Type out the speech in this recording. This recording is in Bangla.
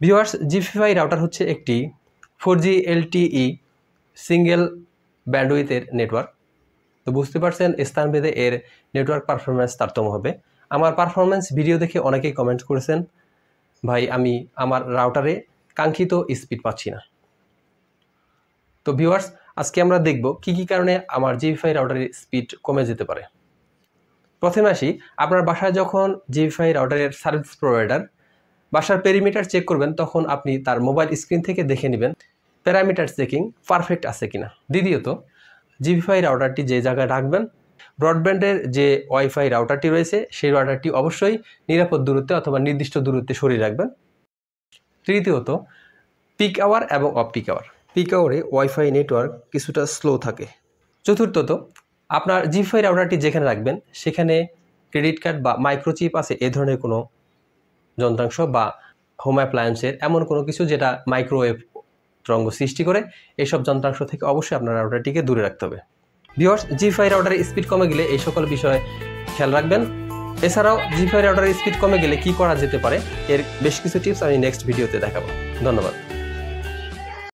ভিউয়ার্স, জিপিফাই রাউটার হচ্ছে একটি 4G LTE সিঙ্গেল ব্যান্ডউইথের নেটওয়ার্ক। তো বুঝতে পারছেন স্থানভেদে এর নেটওয়ার্ক পারফরমেন্স তারতম্য হবে। আমার পারফরমেন্স ভিডিও দেখে অনেকেই কমেন্ট করেছেন, ভাই আমি আমার রাউটারে কাঙ্ক্ষিত স্পিড পাচ্ছি না। তো ভিউয়ার্স, আজকে আমরা দেখব কি কি কারণে আমার জিপিফাই রাউটারের স্পিড কমে যেতে পারে। প্রথমে আসি, আপনার বাসায় যখন জিপিফাই রাউটারের সার্ভিস প্রোভাইডার বাসার পেরিমিটার চেক করবেন, তখন আপনি তার মোবাইল স্ক্রিন থেকে দেখে নেবেন প্যারামিটার চেকিং পারফেক্ট আছে কিনা। দ্বিতীয়ত, জিপিফাই রাউটারটি যে জায়গায় রাখবেন, ব্রডব্যান্ডের যে ওয়াইফাই রাউটারটি রয়েছে সেই রাউটারটি অবশ্যই নিরাপদ দূরত্বে অথবা নির্দিষ্ট দূরত্বে সরিয়ে রাখবেন। তৃতীয়ত, পিক আওয়ার এবং অফ পিক আওয়ার। পিক আওয়ারে ওয়াইফাই নেটওয়ার্ক কিছুটা স্লো থাকে। চতুর্থত, আপনার জিপিফাই রাউটারটি যেখানে রাখবেন সেখানে ক্রেডিট কার্ড বা মাইক্রোচিপ আছে এ ধরনের কোনো যন্ত্রাংশ বা হোম অ্যাপ্লায়েন্সের এমন কোনো কিছু যেটা মাইক্রোওয়েভ তরঙ্গ সৃষ্টি করে, এইসব যন্ত্রাংশ থেকে অবশ্যই আপনার রাউটারটিকে দূরে রাখতে হবে। ভিউয়ার্স, জিপিফাই রাউটারের স্পিড কমে গেলে এই সকল বিষয়ে খেয়াল রাখবেন। এছাড়াও জিপিফাই রাউটারের স্পিড কমে গেলে কি করা যেতে পারে এর বেশ কিছু টিপস আমি নেক্সট ভিডিওতে দেখাবো। ধন্যবাদ।